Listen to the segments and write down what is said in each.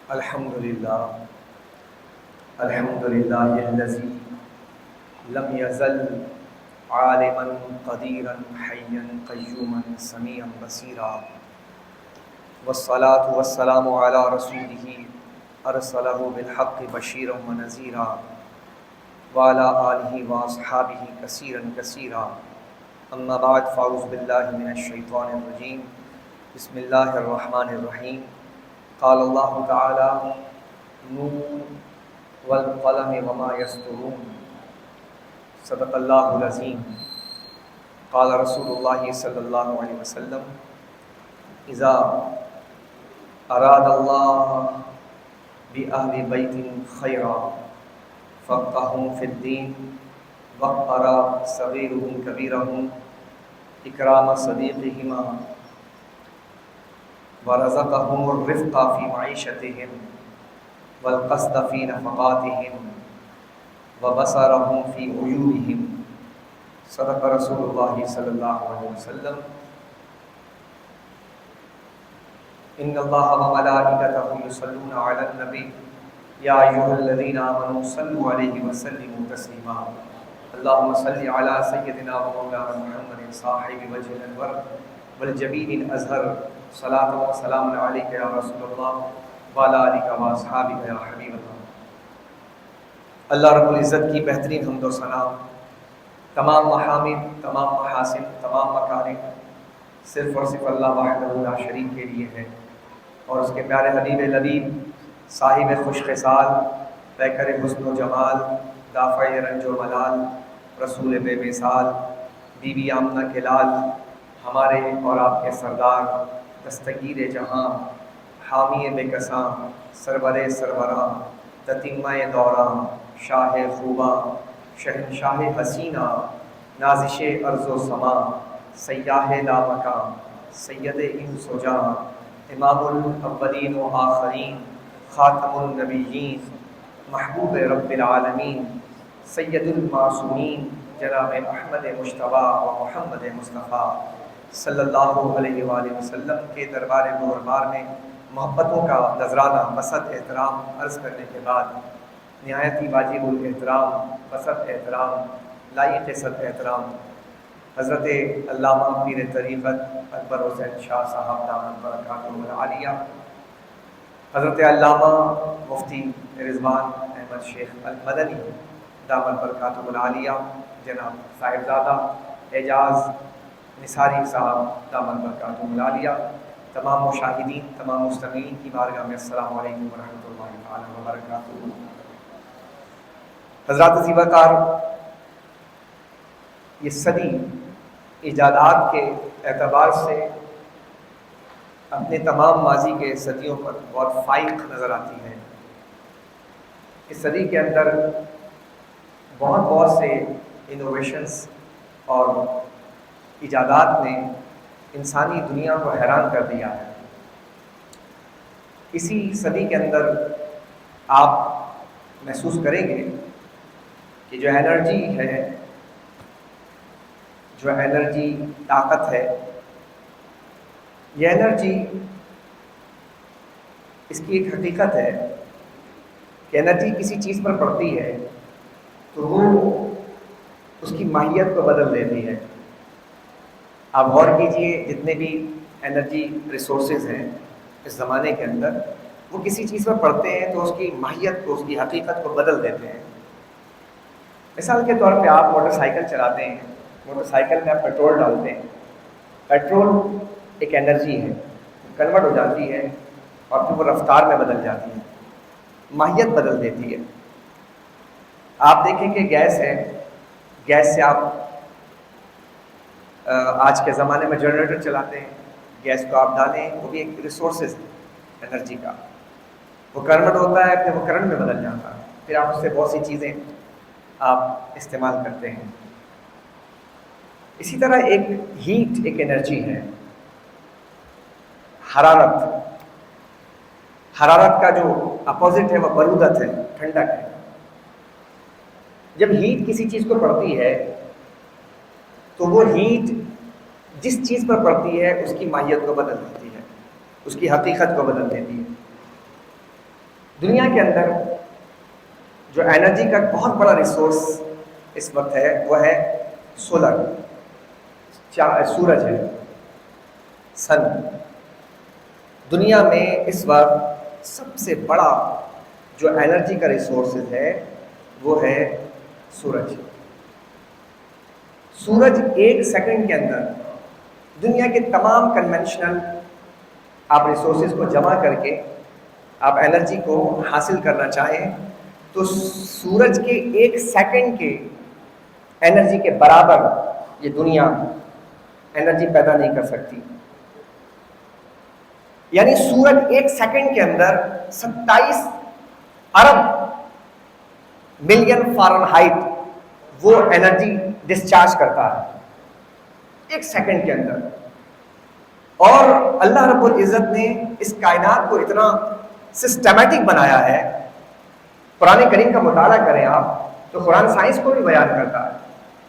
الحمدللہ الحمدللہ الذی لم یزل عالما قدیرا حیا قیوما سمیعا بصیرا والصلاة والسلام علی رسولہ ارسلہ بالحق بشیرا ونذیرا وعلی آلہ واصحابہ کثیرا کثیرا اما بعد فاعوذ باللہ من الشیطان الرجیم بسم اللہ الرحمن الرحیم قال اللہ تعالی نون والقلم وما یسطرون صدق اللہ العظیم قال رسول اللہ صلی اللہ علیہ وسلم اذا اراد اللہ بأہل بیت خیرا فقہہم فی الدین وقر صغیرہم کبیرہم اکرام صدیقہما ورزقہم الرفق فی معیشتہم والقصد فی نفقاتہم وبصرہم فی عیوبہم صدق رسول اللہ صلی اللہ علیہ وسلم ان اللہ وملائکتہ یصلون علی النبی یا ایھا الذین آمنوا صلوا علیہ وسلموا تسلیما اللہم صل علی سیدنا و مولانا محمد صاحب وجہ الانور والجبین الازہر صلاۃ و سلام علیک یا رسول اللہ وعلی آلک و اصحابک یا حبیب اللہ۔ اللہ رب العزت کی بہترین حمد و ثنا، تمام محامد، تمام محاسن، تمام مکارم صرف اور صرف اللہ وحدہ لا شریک کے لیے ہے، اور اس کے پیارے حبیب لبیب صاحب خوش خصال، پیکر حسن و جمال، دافع رنج و ملال، رسول بے مثال، بی بی آمنہ کے لال، ہمارے اور آپ کے سردار، دستگیر جہاں، حامی بے کساں، سرور سروراں، تتمہ دوراں، شاہ خوباں، شہنشاہ حسینہ، نازش ارض و سما، سیاہ لامکاں، سید انس و جاں، امام الاولین و آخرین، خاتم النبیین، محبوب رب العالمین، سید المعصومین، جناب احمد مجتبیٰ و محمد مصطفیٰ صلی اللہ علیہ وآلہ وسلم کے دربار مہربار میں محبتوں کا نذرانہ بسط احترام عرض کرنے کے بعد نہایت ہی واجب الاحترام، بسط احترام، لائق صد احترام حضرت علامہ پیر طریقت اکبر حسین شاہ صاحب دامت برکاتہ العالیہ، حضرت علامہ مفتی رضوان احمد شیخ المدنی دامت برکاتہ العالیہ، جناب صاحبزادہ اعجاز نثاری صاحب دامت برکاتہ العالیہ، تمام مشاہدین، تمام مستمعین کی بارگاہ میں السلام علیکم ورحمۃ اللہ تعالی وبرکاتہ۔ حضرات عزیزہ کار، یہ صدی ایجادات کے اعتبار سے اپنے تمام ماضی کے صدیوں پر بہت فائق نظر آتی ہے۔ اس صدی کے اندر بہت سے انوویشنز اور ایجادات نے انسانی دنیا کو حیران کر دیا ہے۔ اسی صدی کے اندر آپ محسوس کریں گے کہ جو انرجی ہے، جو انرجی طاقت ہے، یہ انرجی، اس کی ایک حقیقت ہے کہ انرجی کسی چیز پر پڑتی ہے تو وہ اس کی ماہیت کو بدل دیتی ہے۔ آپ غور کیجئے، جتنے بھی انرجی ریسورسز ہیں اس زمانے کے اندر، وہ کسی چیز پر پڑتے ہیں تو اس کی ماہیت کو، اس کی حقیقت کو بدل دیتے ہیں۔ مثال کے طور پہ آپ موٹر سائیکل چلاتے ہیں، موٹر سائیکل میں آپ پیٹرول ڈالتے ہیں، پیٹرول ایک انرجی ہے، کنورٹ ہو جاتی ہے اور پھر وہ رفتار میں بدل جاتی ہے، ماہیت بدل دیتی ہے۔ آپ دیکھیں کہ گیس ہے، گیس سے آپ آج کے زمانے میں جنریٹر چلاتے ہیں، گیس کو آپ ڈالیں، وہ بھی ایک ریسورسز ہے انرجی کا، وہ کنورٹ ہوتا ہے، پھر وہ کرنٹ میں بدل جاتا ہے، پھر آپ اس سے بہت سی چیزیں آپ استعمال کرتے ہیں۔ اسی طرح ایک ہیٹ ایک انرجی ہے، حرارت، حرارت کا جو اپوزٹ ہے وہ برودت ہے، ٹھنڈک ہے۔ جب ہیٹ کسی چیز کو پڑتی ہے تو وہ ہیٹ جس چیز پر پڑتی ہے اس کی ماہیت کو بدل دیتی ہے۔ اس کی حقیقت کو بدل دیتی ہے۔ دنیا کے اندر جو انرجی کا بہت بڑا ریسورس اس وقت ہے وہ ہے سولر، سورج ہے، سن۔ دنیا میں اس وقت سب سے بڑا جو انرجی کا ریسورسز ہے وہ ہے سورج۔ سورج ایک سیکنڈ کے اندر دنیا کے تمام کنونشنل آپ ریسورسز کو جمع کر کے آپ انرجی کو حاصل کرنا چاہیں تو سورج کے ایک سیکنڈ کے انرجی کے برابر یہ دنیا انرجی پیدا نہیں کر سکتی۔ یعنی سورج ایک سیکنڈ کے اندر 27 ارب ملین فارنہائٹ وہ انرجی ڈسچارج کرتا ہے ایک سیکنڈ کے اندر۔ اور اللہ رب العزت نے اس کائنات کو اتنا سسٹمیٹک بنایا ہے، قرآن کریم کا مطالعہ کریں آپ تو قرآن سائنس کو بھی بیان کرتا ہے،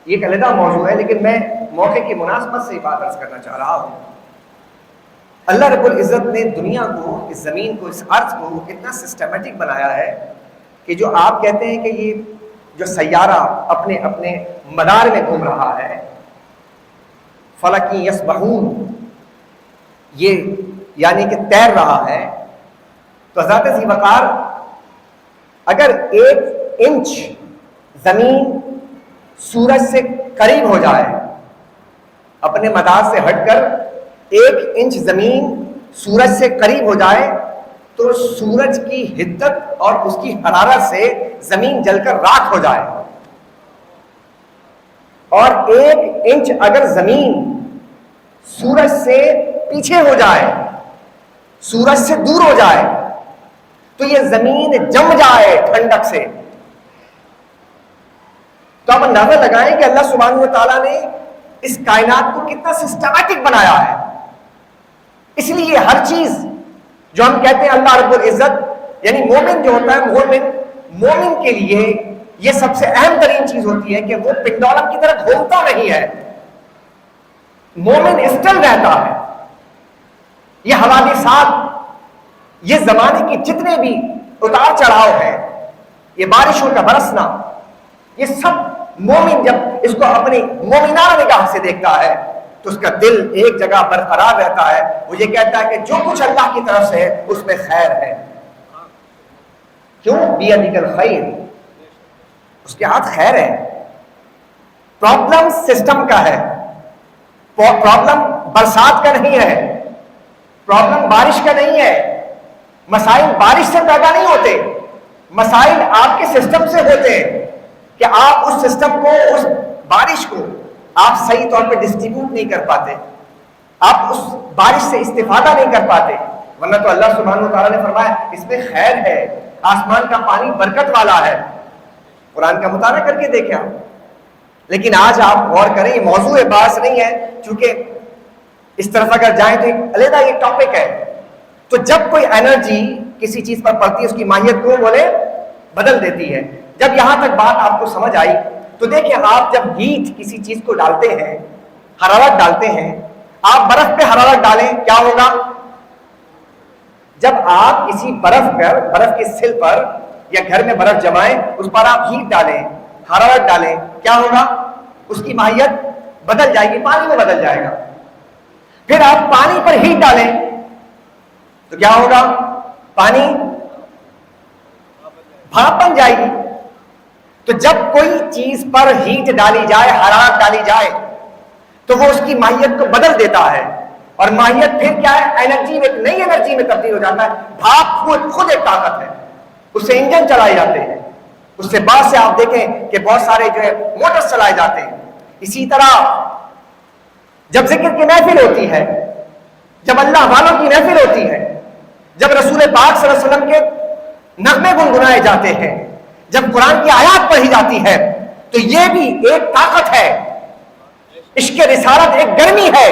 یہ ایک علیحدہ موضوع ہے، لیکن میں موقع کی مناسبت سے یہ بات عرض کرنا چاہ رہا ہوں۔ اللہ رب العزت نے دنیا کو، اس زمین کو، اس ارض کو اتنا سسٹمیٹک بنایا ہے کہ جو آپ کہتے ہیں کہ یہ جو سیارہ اپنے اپنے مدار میں گھوم رہا ہے، فلکی یسبحون، یہ یعنی کہ تیر رہا ہے، تو حضرت ذی وقار اگر 1 انچ زمین سورج سے قریب ہو جائے، اپنے مدار سے ہٹ کر 1 انچ زمین سورج سے قریب ہو جائے تو سورج کی حدت اور اس کی حرارت سے زمین جل کر راکھ ہو جائے، اور 1 انچ اگر زمین سورج سے پیچھے ہو جائے، سورج سے دور ہو جائے تو یہ زمین جم جائے ٹھنڈک سے۔ تو آپ اندازہ لگائیں کہ اللہ سبحانہ وتعالیٰ نے اس کائنات کو کتنا سسٹمیٹک بنایا ہے۔ اس لیے ہر چیز جو ہم کہتے ہیں اللہ رب العزت، یعنی مومن جو ہوتا ہے، مومن کے لیے یہ سب سے اہم ترین چیز ہوتی ہے کہ وہ پنڈولم کی طرح گھومتا نہیں ہے، مومن اسٹل رہتا ہے۔ یہ حوادثات، یہ زمانے کے جتنے بھی اتار چڑھاؤ ہیں، یہ بارشوں کا برسنا، یہ سب مومن جب اس کو اپنی مومنانہ نگاہ سے دیکھتا ہے تو اس کا دل ایک جگہ برقرار رہتا ہے، وہ یہ کہتا ہے کہ جو کچھ اللہ کی طرف سے ہے اس میں خیر ہے۔ کیوں؟ بیدک الخیر، اس کے ہاتھ خیر ہے۔ پرابلم سسٹم کا ہے، پرابلم برسات کا نہیں ہے، پرابلم بارش کا نہیں ہے، مسائل بارش سے پیدا نہیں ہوتے، مسائل آپ کے سسٹم سے ہوتے ہیں کہ آپ اس سسٹم کو، اس بارش کو آپ صحیح طور پہ ڈسٹریبیوٹ نہیں کر پاتے، آپ اس بارش سے استفادہ نہیں کر پاتے، ورنہ تو اللہ سبحانہ وتعالیٰ نے فرمایا اس میں خیر ہے، آسمان کا پانی برکت والا ہے۔ قرآن کا مطالعہ کر کے دیکھیں آپ۔ لیکن آج آپ غور کریں، یہ موضوع بحث نہیں ہے، چونکہ اس طرف اگر جائیں تو ایک علیحدہ یہ ٹاپک ہے۔ تو جب کوئی انرجی کسی چیز پر پڑتی ہے اس کی ماہیت کو بولے بدل دیتی ہے۔ جب یہاں تک بات آپ کو سمجھ آئی تو دیکھیں، آپ جب ہیٹ کسی چیز کو ڈالتے ہیں، حرارت ڈالتے ہیں، آپ برف پہ حرارت ڈالیں کیا ہوگا؟ جب آپ کسی برف کے سل پر یا گھر میں برف جمائیں، اس پر آپ ہیٹ ڈالیں، حرارت ڈالیں، کیا ہوگا؟ اس کی ماہیت بدل جائے گی، پانی میں بدل جائے گا۔ پھر آپ پانی پر ہیٹ ڈالیں تو کیا ہوگا؟ پانی بھاپ بن جائے گی۔ تو جب کوئی چیز پر ہیٹ ڈالی جائے، حرارت ڈالی جائے تو وہ اس کی ماہیت کو بدل دیتا ہے، اور ماہیت پھر کیا ہے؟ انرجی میں، نئی انرجی میں تبدیل ہو جاتا ہے۔ بھاپ خود ایک طاقت ہے، اس سے انجن چلائے جاتے ہیں، اس سے بعد سے آپ دیکھیں کہ بہت سارے جو ہے موٹرز چلائے جاتے ہیں۔ اسی طرح جب ذکر کی محفل ہوتی ہے، جب اللہ والوں کی محفل ہوتی ہے، جب رسول پاک صلی اللہ علیہ وسلم کے نغمے گنگنائے جاتے ہیں، جب قرآن کی آیات پڑھی جاتی ہے، تو یہ بھی ایک طاقت ہے، عشق رسالت ایک گرمی ہے۔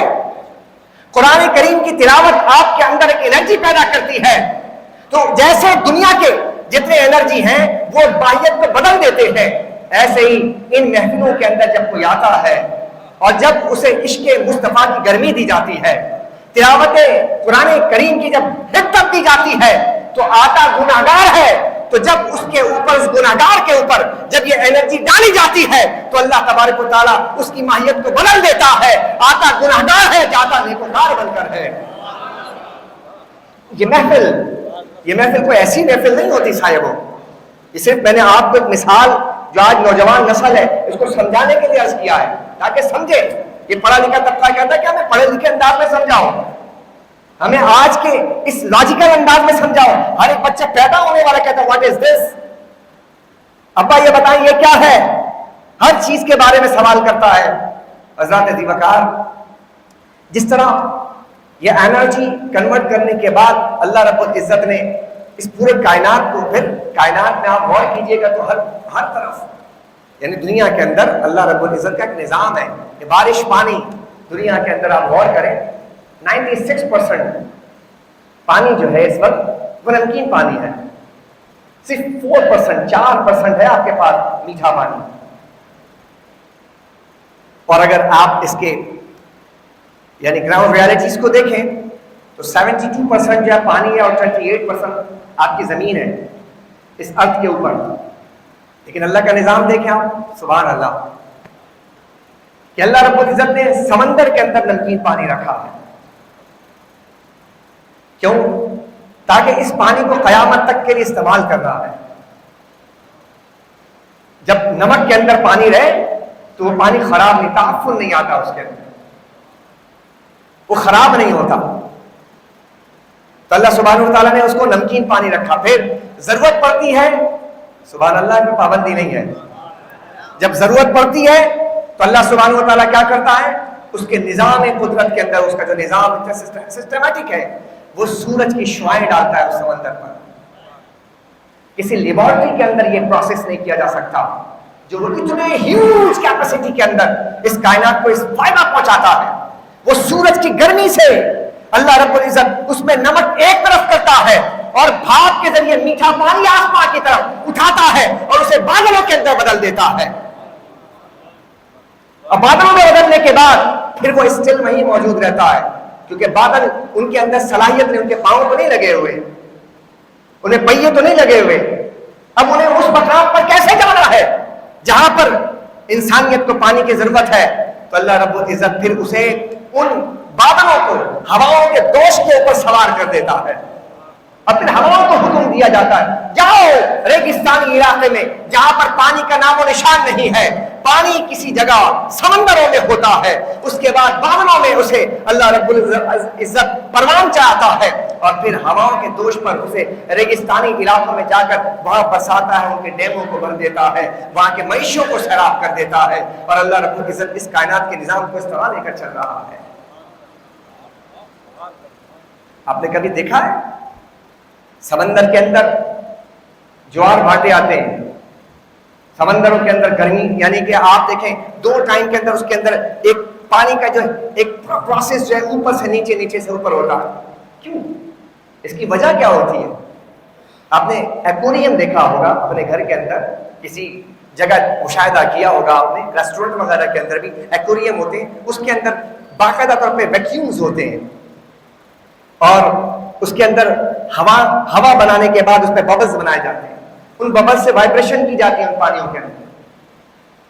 قرآن کریم کی تلاوت آپ کے اندر ایک انرجی پیدا کرتی ہے۔ تو جیسے دنیا کے جتنے انرجی ہیں وہ ماہیت کو بدل دیتے ہیں، ایسے ہی ان محفلوں کے اندر جب کوئی آتا ہے اور جب اسے عشق مصطفیٰ کی گرمی دی جاتی ہے، تلاوت قرآن کریم کی جب حکمت دی جاتی ہے تو آتا گناہگار ہے، تو جب اس کے اوپر، اس گناہگار کے اوپر جب یہ انرجی ڈالی جاتی ہے تو اللہ تبارک و تعالیٰ اس کی ماہیت کو بدل دیتا ہے، آتا گناہگار ہے، جاتا نیکوکار بن کر ہے۔ یہ محفل کوئی ایسی محفل نہیں ہوتی صاحبوں، یہ صرف میں نے آپ کو ایک مثال جو آج نوجوان نسل ہے اس کو سمجھانے کے لیے عرض کیا ہے تاکہ سمجھے۔ یہ پڑھا لکھا طبقہ کہتا ہے کہ ہمیں پڑھے لکھے انداز میں سمجھاؤ، ہمیں آج کے اس لاجیکل انداز میں سمجھاؤ۔ ہر ایک بچہ پیدا ہونے والا کہتا ہے واٹ از دس، ابا یہ بتائیں یہ کیا ہے، ہر چیز کے بارے میں سوال کرتا ہے۔ حضرات ذی وقار، جس طرح یہ انرجی کنورٹ کرنے کے بعد اللہ رب العزت نے اس پورے کائنات کو، پھر کائنات میں آپ غور کیجئے گا تو ہر طرف، یعنی دنیا کے اندر اللہ رب العزت کا ایک نظام ہے کہ بارش پانی، دنیا کے اندر آپ غور کریں 96% پانی جو ہے اس وقت وہ نمکین پانی ہے، صرف 4% ہے آپ کے پاس میٹھا پانی۔ اور اگر آپ اس کے یعنی گراؤنڈ ریالٹیز کو دیکھیں تو 72% جو ہے پانی ہے اور 28% آپ کی زمین ہے اس ارض کے اوپر۔ لیکن اللہ کا نظام دیکھیں آپ، سبحان اللہ، کہ اللہ رب العزت نے سمندر کے اندر نمکین پانی رکھا ہے۔ کیوں؟ تاکہ اس پانی کو قیامت تک کے لیے استعمال کرنا ہے۔ جب نمک کے اندر پانی رہے تو وہ پانی خراب نہیں، تعفن نہیں آتا اس کے اندر، وہ خراب نہیں ہوتا۔ تو اللہ سبحانہ وتعالیٰ نے اس کو نمکین پانی رکھا۔ پھر ضرورت پڑتی ہے، سبحان اللہ کی پابندی نہیں ہے، جب ضرورت پڑتی ہے تو اللہ سبحانہ وتعالیٰ کیا کرتا ہے، اس کے نظام قدرت کے اندر، اس کا جو نظام سسٹمیٹک ہے، وہ سورج کی شعاعیں ڈالتا ہے اس سمندر پر۔ کسی لیبارٹری کے اندر یہ پروسیس نہیں کیا جا سکتا جو وہ اتنے ہیوج کیپیسٹی کے اندر اس کائنات کو اس فائدہ پہنچاتا ہے۔ وہ سورج کی گرمی سے اللہ رب العزت اس میں نمک ایک طرف کرتا ہے اور بھاپ کے ذریعے میٹھا پانی آسمان کی طرف اٹھاتا ہے اور اسے بادلوں کے اندر بدل دیتا ہے۔ اور بادلوں میں بدلنے کے بعد پھر وہ اسٹل وہیں موجود رہتا ہے، کیونکہ بادل ان کے اندر صلاحیت نہیں، ان کے پاؤں تو نہیں لگے ہوئے، انہیں پہیے تو نہیں لگے ہوئے۔ اب انہیں اس مقام پر کیسے جانا ہے جہاں پر انسانیت کو پانی کی ضرورت ہے؟ تو اللہ رب العزت پھر اسے ان بادلوں کو ہواؤں کے دوش کے اوپر سوار کر دیتا ہے، اور پھر ہواؤں کو حکم دیا جاتا ہے جاؤ ریگستانی علاقے میں جہاں پر پانی کا نام و نشان نہیں ہے، پانی کسی جگہ سمندروں میں ہوتا ہے، اس کے بعد بادلوں میں اسے اللہ رب العزت پروان چاہتا ہے، اور پھر ہواؤں کے دوش پر اسے ریگستانی علاقوں میں جا کر وہاں بساتا ہے، ان کے ڈیموں کو بھر دیتا ہے، وہاں کے معیشوں کو سیراب کر دیتا ہے، اور اللہ رب العزت اس کائنات کے نظام کو اس طرح لے کر چل رہا ہے۔ آپ نے کبھی دیکھا ہے سمندر کے اندر جوار بھاٹے آتے ہیں، سمندروں کے اندر گرمی، یعنی کہ آپ دیکھیں 2 ٹائم کے اندر اس کے اندر ایک پانی کا جو ایک پروسیس جو ہے اوپر سے نیچے، نیچے سے اوپر ہوتا ہے۔ کیوں؟ اس کی وجہ کیا ہوتی ہے؟ آپ نے ایکویریم دیکھا ہوگا اپنے گھر کے اندر، کسی جگہ مشاہدہ کیا ہوگا آپ نے، ریسٹورنٹ وغیرہ کے اندر بھی ایکویریم ہوتے ہیں، اس کے اندر باقاعدہ طور پہ ویکیومز ہوتے ہیں، اور اس کے اندر ہوا بنانے کے بعد اس پہ ببلز بنائے جاتے ہیں، ان ببلز سے وائبریشن کی جاتی ہے ان پانیوں کے اندر۔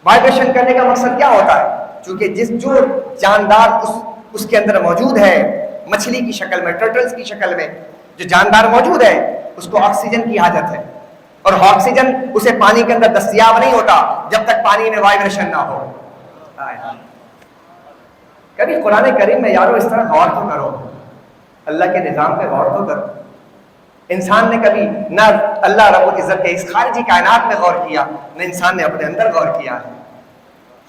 وائبریشن کرنے کا مقصد کیا ہوتا ہے؟ چونکہ جو جاندار اس کے اندر موجود ہے، مچھلی کی شکل میں، ٹرٹلز کی شکل میں جو جاندار موجود ہے، اس کو آکسیجن کی حاجت ہے، اور آکسیجن اسے پانی کے اندر دستیاب نہیں ہوتا جب تک پانی میں وائبریشن نہ ہو۔ کبھی قرآن کریم میں یارو اس طرح غور تو کرو، اللہ کے نظام پہ غور تو کرو۔ انسان نے کبھی نہ اللہ رب العزت کے اس خارجی کائنات میں غور کیا، نہ انسان نے اپنے اندر غور کیا ہے۔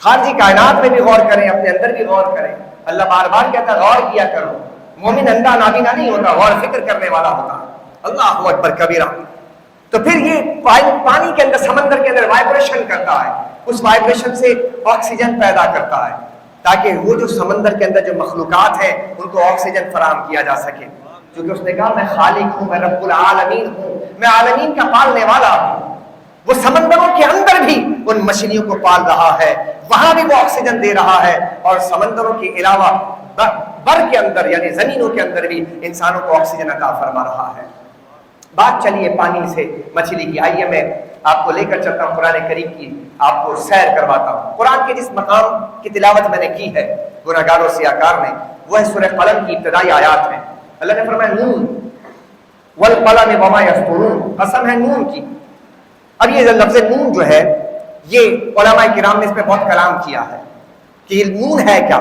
خارجی کائنات میں بھی غور کریں، اپنے اندر بھی غور کریں۔ اللہ بار بار کہتا ہے غور کیا کرو۔ مومن اندھا نابینا نہیں ہوتا، غور فکر کرنے والا ہوتا ہے۔ اللہ اکبر کبیرہ۔ تو پھر یہ پانی کے اندر، سمندر کے اندر وائبریشن کرتا ہے، اس وائبریشن سے آکسیجن پیدا کرتا ہے تاکہ وہ جو سمندر کے اندر جو مخلوقات ہیں ان کو آکسیجن فراہم کیا جا سکے، کیونکہ اس نے کہا میں خالق ہوں، میں رب العالمین ہوں، میں عالمین کا پالنے والا ہوں۔ وہ سمندروں کے اندر بھی ان مچھلیوں کو پال رہا ہے، وہاں بھی وہ آکسیجن دے رہا ہے، اور سمندروں کے علاوہ بر کے اندر یعنی زمینوں کے اندر بھی انسانوں کو آکسیجن عطا فرما رہا ہے۔ بات چلیے پانی سے مچھلی کی، آئیے میں آپ کو لے کر چلتا ہوں قرآن کریم کی، آپ کو سیر کرواتا ہوں۔ قرآن کے جس مقام کی تلاوت میں نے کی ہے گناہگار و سیاہکار میں، وہ ہے سورہ قلم کی ابتدائی آیات میں۔ اللہ نے فرمایا نون والقلم وما یسطرون، قسم ہے نون کی۔ اب یہ لفظ نون جو ہے یہ علماء کرام نے اس پہ بہت کلام کیا ہے کہ یہ نون ہے کیا۔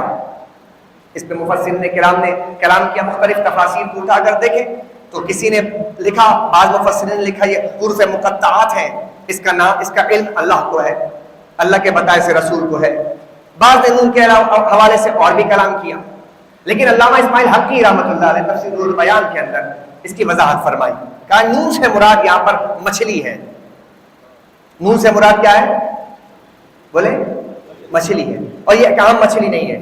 اس پہ مفسرین کرام نے کلام کیا، مختلف تفاسیر کو اٹھا کر دیکھیں تو کسی نے لکھا، بعض مفسرین نے لکھا یہ حروف مقطعات ہیں، اس کا نام، اس کا علم اللہ کو ہے، اللہ کے بتائے سے رسول کو ہے۔ بعض نے نون کے حوالے سے اور بھی کلام کیا، لیکن علامہ اسماعیل حقی رحمۃ اللہ علیہ تفسیر البیان کے اندر اس کی وضاحت فرمائی، کہا نون سے مراد یہاں پر مچھلی ہے۔ نون سے مراد کیا ہے؟ بولے مچھلی ہے، اور یہ ایک عام مچھلی نہیں ہے۔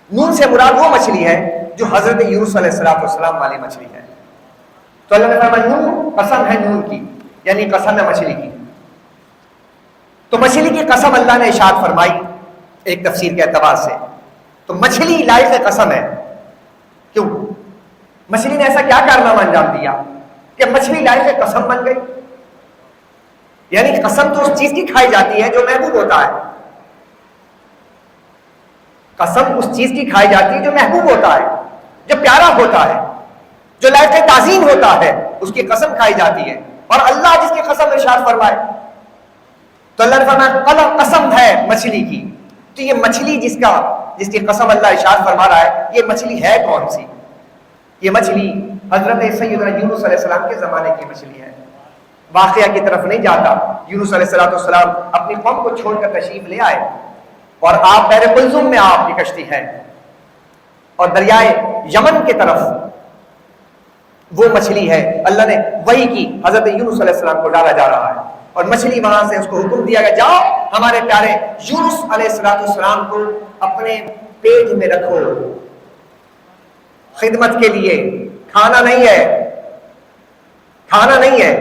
نون سے مراد وہ مچھلی ہے جو حضرت یونس علیہ السلام والی مچھلی ہے۔ تو اللہ نے فرمایا نون، قسم ہے نون کی، یعنی قسم ہے مچھلی کی۔ تو مچھلی کی قسم اللہ نے ارشاد فرمائی ایک تفسیر کے اعتبار سے، تو مچھلی لائق قسم ہے۔ کیوں؟ مچھلی نے ایسا کیا کارنامہ انجام دیا کہ مچھلی لائق قسم بن گئی؟ یعنی قسم تو اس چیز کی کھائی جاتی ہے جو محبوب ہوتا ہے، قسم اس چیز کی کھائی جاتی ہے جو محبوب ہوتا ہے، جو پیارا ہوتا ہے، جو لائق تعظیم ہوتا ہے، اس کی قسم کھائی جاتی ہے۔ اور اللہ جس کی قسم ارشاد فرمائے، تو اللہ نے فرمایا قسم ہے مچھلی کی۔ تو یہ مچھلی جس کی قسم اللہ ارشاد فرما رہا ہے، یہ مچھلی ہے کون سی؟ یہ مچھلی حضرت سیدنا یونس علیہ السلام کے زمانے کی مچھلی ہے۔ واقعہ کی طرف نہیں جاتا، یونس علیہ السلام اپنی قوم کو چھوڑ کر تشریف لے آئے اور آپ بحر قلزم میں آپ کی کشتی ہے، اور دریائے یمن کی طرف وہ مچھلی ہے، اللہ نے وہی کی حضرت یونس علیہ السلام کو ڈالا جا رہا ہے، اور مچھلی وہاں سے اس کو حکم دیا گیا جاؤ ہمارے پیارے یونس علیہ السلام کو اپنے پیٹ میں رکھو، خدمت کے لیے، کھانا نہیں ہے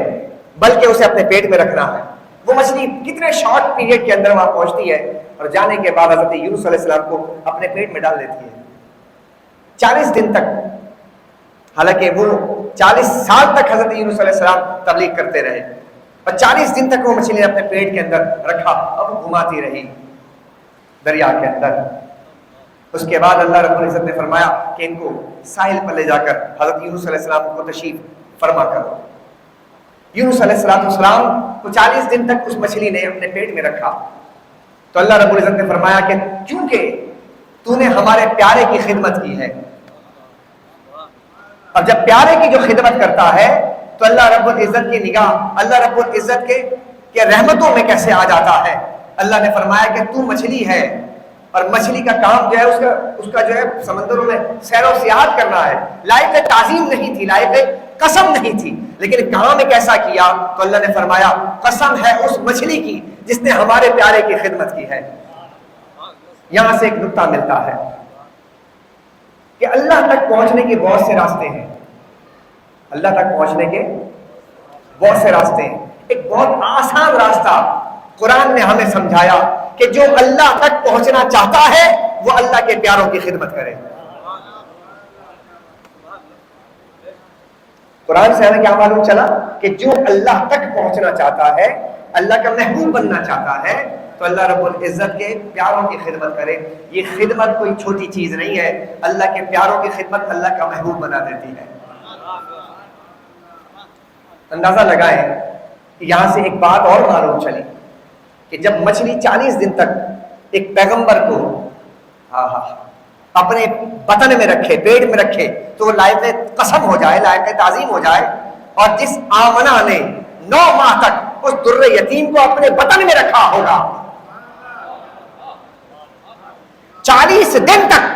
بلکہ اسے اپنے پیٹ میں رکھنا ہے۔ وہ مچھلی کتنے شارٹ پیریڈ کے اندر وہاں پہنچتی ہے اور جانے کے بعد حضرت یونس علیہ السلام کو اپنے پیٹ میں ڈال دیتی ہے 40 دن تک۔ حالانکہ وہ 40 سال تک حضرت یونس علیہ السلام تبلیغ کرتے رہے، اور 40 دن تک وہ مچھلی نے اپنے پیٹ کے اندر رکھا، اب وہ گھماتی رہی دریا کے اندر۔ اس کے بعد اللہ رب العزت نے فرمایا کہ ان کو ساحل پر لے جا کر حضرت یونس علیہ السلام کو تشریف فرما کرو۔ یونس علیہ السلام کو 40 دن تک اس مچھلی نے اپنے پیٹ میں رکھا، تو اللہ رب العزت نے فرمایا کہ کیونکہ تو نے ہمارے پیارے کی خدمت کی ہے، اب جب پیارے کی جو خدمت کرتا ہے تو اللہ رب العزت کی نگاہ اللہ رب العزت کے رحمتوں میں کیسے آ جاتا ہے۔ اللہ نے فرمایا کہ تو مچھلی ہے، اور مچھلی کا کام جو ہے اس کا جو ہے سمندروں میں سیر و سیاحت کرنا ہے، لائق تعظیم نہیں تھی، لائق قسم نہیں تھی، لیکن کام ایک ایسا کیا تو اللہ نے فرمایا قسم ہے اس مچھلی کی جس نے ہمارے پیارے کی خدمت کی ہے۔ یہاں سے ایک نقطہ ملتا ہے کہ اللہ تک پہنچنے کے بہت سے راستے ہیں، اللہ تک پہنچنے کے بہت سے راستے ہیں۔ ایک بہت آسان راستہ قرآن نے ہمیں سمجھایا کہ جو اللہ تک پہنچنا چاہتا ہے وہ اللہ کے پیاروں کی خدمت کرے۔ قرآن سے ہمیں کیا معلوم چلا کہ جو اللہ تک پہنچنا چاہتا ہے، اللہ کا محبوب بننا چاہتا ہے، تو اللہ رب العزت کے پیاروں کی خدمت کرے۔ یہ خدمت کوئی چھوٹی چیز نہیں ہے، اللہ کے پیاروں کی خدمت اللہ کا محبوب بنا دیتی ہے۔ اندازہ لگائیں کہ یہاں سے ایک بات اور معلوم چلی کہ جب مچھلی 40 دن تک ایک پیغمبر کو اپنے بطن میں رکھے، پیٹ میں رکھے، تو وہ لائق قسم ہو جائے، لائق تعظیم ہو جائے، اور جس آمنہ نے 9 ماہ تک اس در یتیم کو اپنے بطن میں رکھا ہوگا، 40 دن تک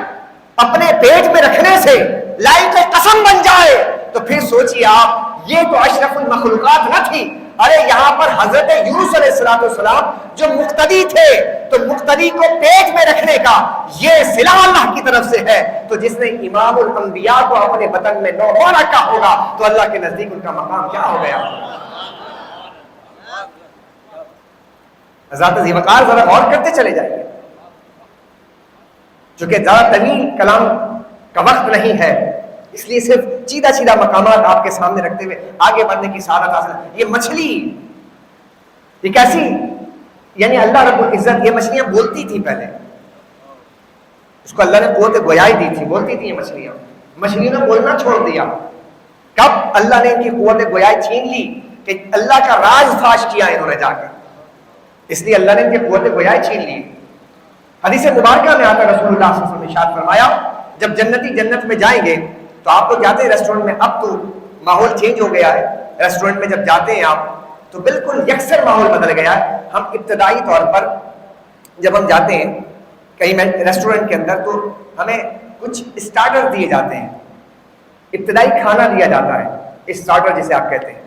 اپنے پیٹ میں رکھنے سے لائق قسم بن جائے، تو پھر سوچیے آپ، یہ تو اشرف المخلوقات نہ تھی، ارے یہاں پر حضرت یونس علیہ السلام جو مقتدی تھے، تو مقتدی کو پیٹ میں رکھنے کا یہ صلہ اللہ کی طرف سے ہے، تو جس نے امام الانبیاء کو اپنے بطن میں 9 ماہ رکھا ہوگا تو اللہ کے نزدیک ان کا مقام کیا ہو گیا۔ حضرت ذیوقار ذرا غور کرتے چلے جائیے، چونکہ زیادہ طویل کا وقت نہیں ہے، اس لیے صرف سیدھا سیدھا مقامات آپ کے سامنے رکھتے ہوئے آگے بڑھنے کی سعادت حاصل۔ یہ مچھلی یہ کیسی، یعنی اللہ رب العزت، یہ مچھلیاں بولتی تھی پہلے، اس کو اللہ نے قوت گویائی دی تھی، بولتی تھی یہ مچھلیوں نے بولنا چھوڑ دیا۔ کب اللہ نے ان کی قوت گویائی چھین لی کہ اللہ کا راز فاش کیا انہوں نے جا کر، اس لیے اللہ نے ان کی قوت گویائی چھین لی۔ حدیث مبارکہ میں آتا رسول اللہ صلی اللہ علیہ وسلم نے ارشاد فرمایا جب جنتی جنت میں جائیں گے تو آپ لوگ جاتے ہیں ریسٹورنٹ میں، اب تو ماحول چینج ہو گیا ہے، ریسٹورنٹ میں جب جاتے ہیں آپ تو بالکل یکسر ماحول بدل گیا ہے۔ ہم ابتدائی طور پر جب ہم جاتے ہیں کہیں ریسٹورنٹ کے اندر تو ہمیں کچھ اسٹارٹر دیے جاتے ہیں، ابتدائی کھانا دیا جاتا ہے، اسٹارٹر جسے آپ کہتے ہیں،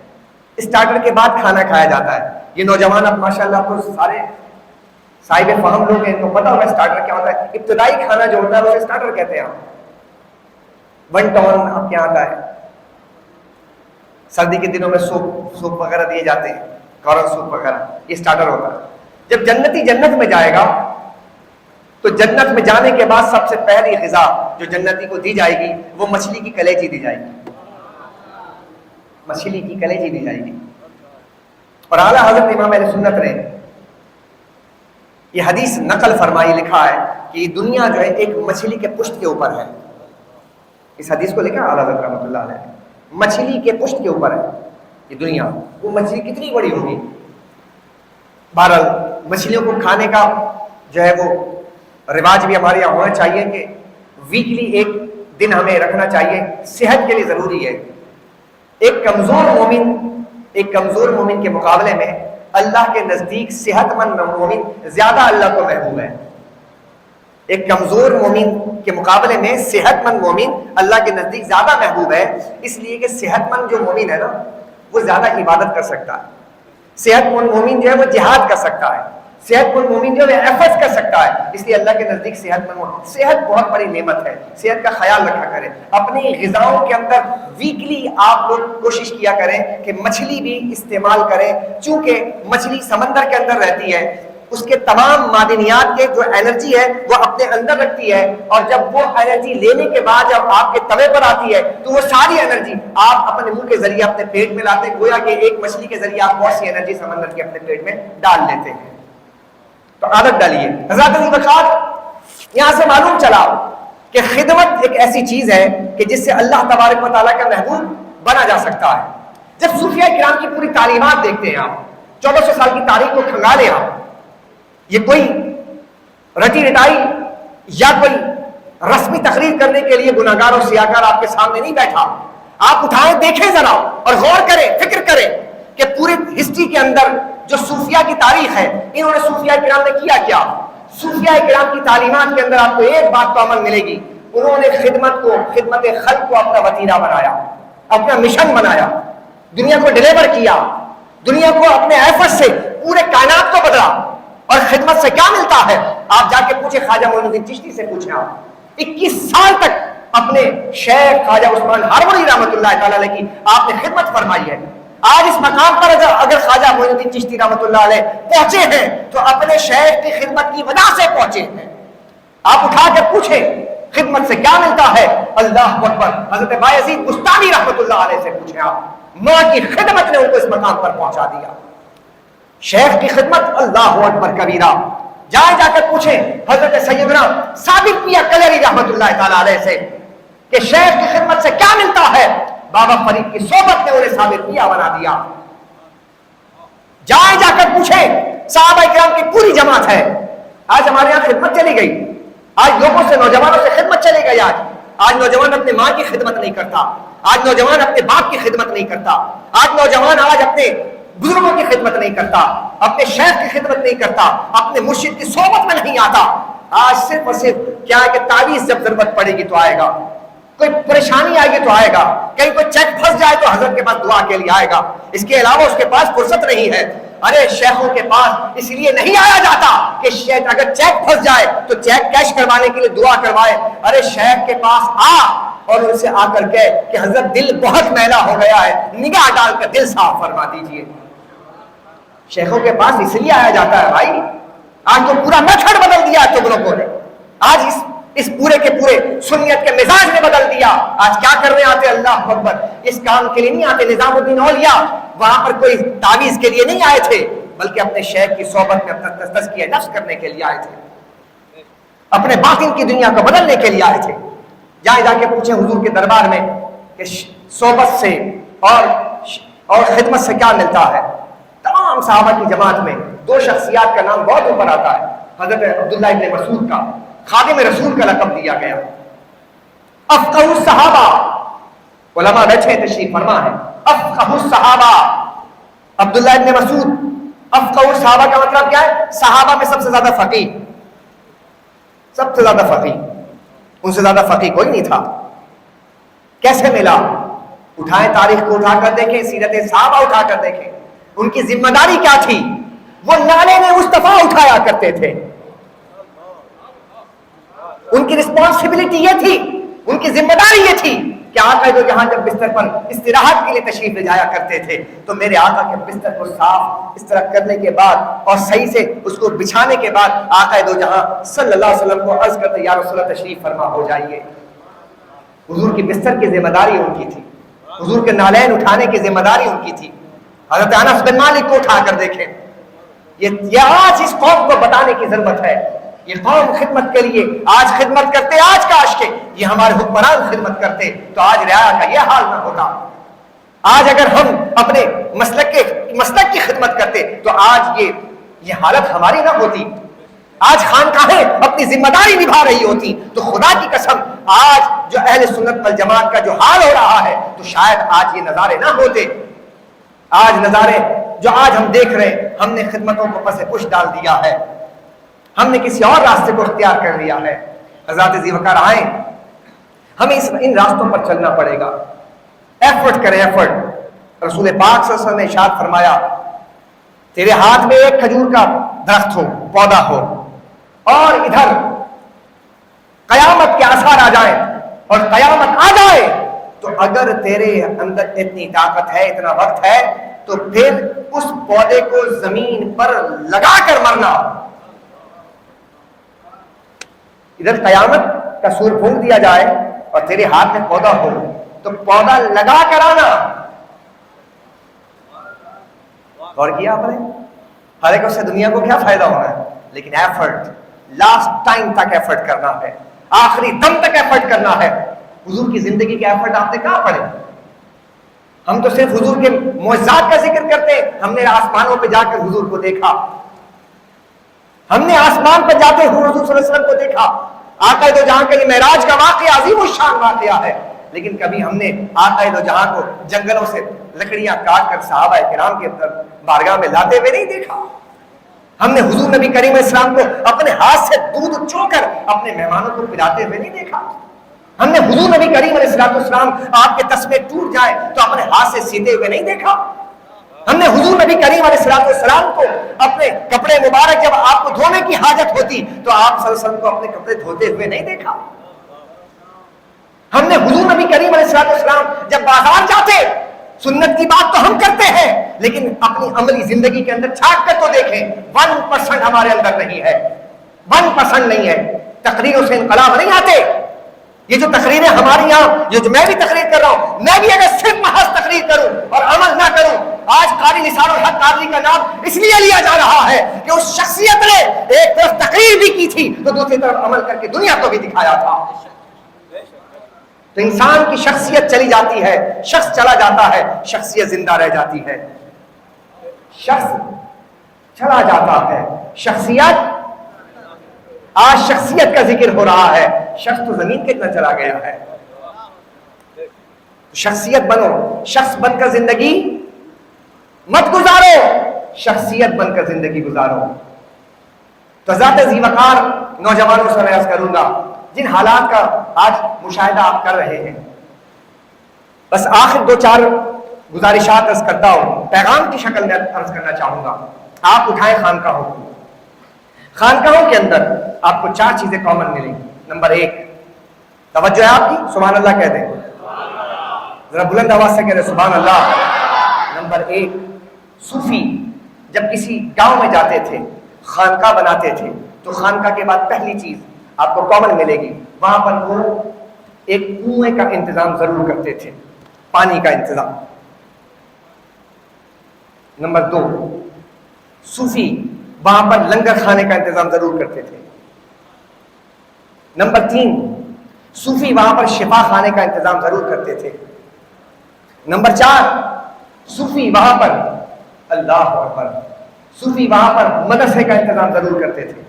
اسٹارٹر کے بعد کھانا کھایا جاتا ہے۔ یہ نوجوان اب ماشاءاللہ آپ کو سارے صاحب فہم لوگ ہیں، ان کو پتا ہوگا اسٹارٹر کیا ہوتا ہے۔ ابتدائی کھانا جو ہوتا ہے وہ اسٹارٹر کہتے ہیں۔ آپ ون ٹاؤن آپ کے یہاں آتا ہے، سردی کے دنوں میں سوپ وغیرہ دیے جاتے ہیں، کارن سوپ وغیرہ، یہ اسٹارٹر ہوتا ہے۔ جب جنتی جنت میں جائے گا تو جنت میں جانے کے بعد سب سے پہلی غذا جو جنتی کو دی جائے گی وہ مچھلی کی کلیجی دی جائے گی، مچھلی کی کلیجی دی جائے گی۔ اور اعلیٰ حضرت امام اہل سنت نے یہ حدیث نقل فرمائی، لکھا ہے کہ یہ دنیا جو ہے ایک مچھلی کے پشت کے اوپر ہے۔ اس حدیث کو لکھا اعلیٰ حضرت رحمۃ اللہ علیہ، مچھلی کے پشت کے اوپر ہے یہ دنیا۔ وہ مچھلی کتنی بڑی ہوگی؟ بہرحال مچھلیوں کو کھانے کا جو ہے وہ رواج بھی ہمارے یہاں ہونا چاہیے کہ ویکلی ایک دن ہمیں رکھنا چاہیے، صحت کے لیے ضروری ہے۔ ایک کمزور مومن کے مقابلے میں اللہ کے نزدیک صحت مند مومن زیادہ اللہ کو محبوب ہے۔ ایک کمزور مومن کے مقابلے میں صحت مند مومن اللہ کے نزدیک زیادہ محبوب ہے، اس لیے کہ صحت مند جو مومن ہے نا وہ زیادہ عبادت کر سکتا ہے، صحت مند مومن جو ہے وہ جہاد کر سکتا ہے، صحت مند مومن جو ہے حفظ کر سکتا ہے، اس لیے اللہ کے نزدیک صحت مند مومن۔ صحت بہت بڑی نعمت ہے، صحت کا خیال رکھا کریں۔ اپنی غذاؤں کے اندر ویکلی آپ لوگ کوشش کیا کریں کہ مچھلی بھی استعمال کریں، چونکہ مچھلی سمندر کے اندر رہتی ہے، اس کے تمام معدنیات کے جو انرجی ہے وہ اپنے اندر رکھتی ہے، اور جب وہ انرجی لینے کے بعد جب آپ کے توے پر آتی ہے تو وہ ساری انرجی آپ اپنے منہ کے ذریعے اپنے پیٹ میں لاتے ہیں، گویا کہ ایک مچھلی کے ذریعے آپ بہت سی انرجی سمندر کے اپنے پیٹ میں ڈال لیتے ہیں۔ تو عادت ڈالیے۔ حضرات عزیز بخار، یہاں سے معلوم چلا کہ خدمت ایک ایسی چیز ہے کہ جس سے اللہ تبارک و تعالیٰ کا محبوب بنا جا سکتا ہے۔ جب صوفیاء کرام کی پوری تعلیمات دیکھتے ہیں آپ، 1400 سال کی تاریخ کو کھنگالیں آپ، یہ کوئی رٹی رٹائی یا کوئی رسمی تقریر کرنے کے لیے گناہگار اور سیاہکار آپ کے سامنے نہیں بیٹھا۔ آپ اٹھائیں، دیکھیں ذرا اور غور کریں، فکر کریں کہ پوری ہسٹری کے اندر جو صوفیاء کی تاریخ ہے، انہوں نے صوفیاء کرام نے کیا کیا؟ صوفیاء کرام کی تعلیمات کے اندر آپ کو ایک بات تو عمل ملے گی، انہوں نے خدمت خلق کو اپنا وتیرہ بنایا، اپنا مشن بنایا، دنیا کو ڈیلیور کیا، دنیا کو اپنے ایفرٹ سے پورے کائنات کو بدلا۔ اور خدمت سے کیا ملتا ہے؟ آپ جا کے پوچھیں خواجہ معین الدین چشتی سے، پوچھیں آپ 21 سال تک اپنے شیخ خواجہ عثمان ہارونی رحمۃ اللہ تعالی علیہ کی آپ نے خدمت فرمائی ہے۔ آج اس مقام پر اگر خواجہ معین الدین چشتی رحمۃ اللہ علیہ پہنچے ہیں تو اپنے شیخ کی خدمت کی وجہ سے پہنچے ہیں۔ آپ اٹھا کر پوچھیں خدمت سے کیا ملتا ہے؟ اللہ اکبر۔ حضرت بایزید بستانی رحمۃ اللہ علیہ سے پوچھیں آپ، ماں کی خدمت نے ان کو اس مقام پر پہنچا دیا۔ شیخ کی خدمت، اللہ اکبر کبیرہ۔ جائیں جا کر پوچھیں حضرت سیدنا ثابت میاں کلری رحمۃ اللہ تعالی علیہ سے کہ شیخ کی خدمت سے کیا ملتا ہے؟ بابا فرید کی صحبت نے انہیں ثابت میاں بنا دیا۔ جائیں جا کر پوچھیں صحابہ کرام کی پوری جماعت ہے۔ آج ہمارے یہاں خدمت چلی گئی، آج لوگوں سے، نوجوانوں سے خدمت چلی گئی۔ آج نوجوان اپنے ماں کی خدمت نہیں کرتا، آج نوجوان اپنے باپ کی خدمت نہیں کرتا، آج نوجوان آج اپنے بزرگوں کی خدمت نہیں کرتا، اپنے شیخ کی خدمت نہیں کرتا، اپنے مرشد کی صحبت میں نہیں آتا۔ آج صرف اور صرف کیا ہے کہ تعویذ جب ضرورت پڑے گی تو آئے گا، کوئی پریشانی آئے گی تو آئے گا، کہیں کوئی چیک پھنس جائے تو حضرت کے پاس دعا کے لیے آئے گا، اس کے علاوہ اس کے پاس فرصت نہیں ہے۔ ارے شیخوں کے پاس اس لیے نہیں آیا جاتا کہ شیخ اگر چیک پھنس جائے تو چیک کیش کروانے کے لیے دعا کروائے۔ ارے شیخ کے پاس آ اور ان سے آ کر کے کہ حضرت دل بہت میلا ہو گیا ہے، نگاہ ڈال کر دل صاف فرما دیجئے۔ شیخوں کے پاس اس لیے آیا جاتا ہے بھائی، آج تو پورا میتھڈ بدل دیا ہے تم لوگوں نے۔ آج اس اس پورے کے پورے سنیت کے مزاج نے بدل دیا. آج کیا کرنے آتے؟ اللہ اکبر. اس کام کے لیے نہیں آتے. نظام الدین اولیاء وہاں پر کوئی تعویذ کے لیے نہیں آئے تھے، بلکہ اپنے شیخ کی صحبت میں اپنا تزکیہ نفس کرنے کے لیے آئے تھے، اپنے باطن کی دنیا کو بدلنے کے لیے آئے تھے. جائیں جا کے پوچھیں حضور کے دربار میں کہ صحبت سے اور خدمت سے کیا ملتا ہے. تمام صحابہ کی جماعت میں دو شخصیات کا نام بہت اوپر آتا ہے. حضرت عبداللہ ابن مسعود کا خادم رسول کا لقب دیا گیا. افقہ الصحابہ، علماء بیٹھے تشریف فرما ہے. افقہ الصحابہ عبداللہ ابن مسعود. افقہ الصحابہ کا مطلب کیا ہے؟ صحابہ میں سب سے زیادہ فقیہ، سب سے زیادہ فقیہ. ان سے زیادہ فقیہ کوئی نہیں تھا. کیسے ملا؟ اٹھائیں تاریخ کو، اٹھا کر دیکھیں، سیرت صحابہ اٹھا کر دیکھیں. ان کی ذمہ داری کیا تھی؟ وہ نالے میں مصطفیٰ اٹھایا کرتے تھے. ان کی رسپانسبلٹی یہ تھی، ان کی ذمہ داری یہ تھی کہ آقا دو جہاں جب بستر پر استراحت کے لیے تشریف لے جایا کرتے تھے تو میرے آقا کے بستر کو صاف اس طرح کرنے کے بعد اور صحیح سے اس کو بچھانے کے بعد آقا دو جہاں صلی اللہ علیہ وسلم کو عرض کرتے یا رسول اللہ تشریف فرما ہو جائیے. حضور کی بستر کی ذمہ داری ان کی تھی، حضور کے نالین اٹھانے کی ذمہ داری ان کی تھی. حضرت انس بن مالک کو اٹھا کر دیکھیں. یہ آج اس قوم کو بتانے کی ضرورت ہے. یہ قوم خدمت کے لیے آج خدمت کرتے، آج کاش کے یہ ہمارے حکمران خدمت کرتے تو آج رعایا کا یہ حال نہ ہوتا. آج اگر ہم اپنے مسلک کی خدمت کرتے تو آج یہ حالت ہماری نہ ہوتی. آج خانقاہیں اپنی ذمہ داری نبھا رہی ہوتی تو خدا کی قسم آج جو اہل سنت والجماعت کا جو حال ہو رہا ہے تو شاید آج یہ نظارے نہ ہوتے. آج نظارے جو آج ہم دیکھ رہے ہیں، ہم نے خدمتوں کو پس پش ڈال دیا ہے، ہم نے کسی اور راستے کو اختیار کر لیا ہے. حضرات ذی وقار آئیں، ہمیں ان راستوں پر چلنا پڑے گا. ایفرٹ کریں، ایفرٹ. رسول پاک صلی اللہ علیہ وسلم نے ارشاد فرمایا تیرے ہاتھ میں ایک کھجور کا درخت ہو، پودا ہو، اور ادھر قیامت کے آثار آ جائیں اور قیامت آ جائے تو اگر تیرے اندر اتنی طاقت ہے، اتنا وقت ہے تو پھر اس پودے کو زمین پر لگا کر مرنا. ادھر قیامت کا سور پھونک دیا جائے اور تیرے ہاتھ میں پودا ہو تو پودا لگا کر آنا. اور کیا آپ نے ہر ایک اس سے دنیا کو کیا فائدہ ہونا ہے، لیکن ایفرٹ لاسٹ ٹائم تک ایفرٹ کرنا ہے، آخری دم تک ایفرٹ کرنا ہے. حضور کی زندگی کے ایفرٹ آپ نے کہاں پڑے؟ ہم تو صرف حضور کے معجزات کا ذکر کرتے ہیں. ہم نے آسمانوں پہ جا کر حضور کو دیکھا، ہم نے آسمان پر جاتے ہوئے حضور صلی اللہ علیہ وسلم کو دیکھا. آقا دو جہاں کے لیے معراج کا واقعہ عظیم الشان واقعہ ہے، لیکن کبھی ہم نے آقا دو جہاں کو جنگلوں سے لکڑیاں کاٹ کر صحابہ کرام کے بارگاہ میں لاتے ہوئے نہیں دیکھا. ہم نے حضور نبی کریم علیہ السلام کو اپنے ہاتھ سے دودھ چو کر اپنے مہمانوں کو پلاتے ہوئے نہیں دیکھا. ہم نے حضور نبی کریم علیہ السلام آپ کے تسمے ٹوٹ جائے تو اپنے ہاتھ سے سیدھے ہوئے نہیں دیکھا. ہم نے حضور نبی کریم علیہ السلام کو اپنے کپڑے مبارک جب آپ کو دھونے کی حاجت ہوتی تو آپ صلی اللہ علیہ وسلم کو اپنے کپڑے دھوتے ہوئے نہیں دیکھا. ہم نے حضور نبی کریم علیہ السلام جب بازار جاتے، سنت کی بات تو ہم کرتے ہیں لیکن اپنی عملی زندگی کے اندر چھانٹ کر تو دیکھیں 1% ہمارے اندر نہیں ہے، 1% نہیں ہے. تقریروں سے انقلاب نہیں آتے. یہ جو تقریریں ہماری یہاں، یہ جو میں بھی تقریر کر رہا ہوں، میں بھی اگر صرف محض تقریر کروں اور عمل نہ کروں، آج قاری نثار الحق قادری کا نام اس لیے لیا جا رہا ہے کہ اس شخصیت نے ایک طرف تقریر بھی کی تھی تو دوسری طرف عمل کر کے دنیا کو بھی دکھایا تھا. تو انسان کی شخصیت چلی جاتی ہے، شخص چلا جاتا ہے، شخصیت زندہ رہ جاتی ہے. شخص چلا جاتا ہے، شخصیت. آج شخصیت کا ذکر ہو رہا ہے، شخص تو زمین کے اتنا چلا گیا ہے. شخصیت بنو، شخص بن کر زندگی مت گزارو، شخصیت بن کر زندگی گزارو. تو ذات ذی وقار نوجوانوں سے عرض کروں گا جن حالات کا آج مشاہدہ آپ کر رہے ہیں، بس آخر 2-4 گزارشات عرض کرتا ہوں، پیغام کی شکل میں عرض کرنا چاہوں گا. آپ اٹھائیں خانقاہوں کو. خانقاہوں کے اندر آپ کو 4 چیزیں کامن ملیں گی. نمبر 1، توجہ ہے آپ کی، سبحان اللہ کہہ دیں، ذرا بلند آواز سے کہہ دیں سبحان اللہ. نمبر 1، صوفی جب کسی گاؤں میں جاتے تھے، خانقاہ بناتے تھے تو خانقاہ کے بعد پہلی چیز آپ کو کامن ملے گی. وہاں پر وہ ایک کنویں کا انتظام ضرور کرتے تھے, پانی کا انتظام. نمبر 2, صوفی وہاں پر لنگر کھانے کا انتظام ضرور کرتے تھے. نمبر 3, صوفی وہاں پر شفا خانے کا انتظام ضرور کرتے تھے. نمبر 4, صوفی وہاں پر اللہ اکبر صوفی وہاں پر مدرسے کا انتظام ضرور کرتے تھے.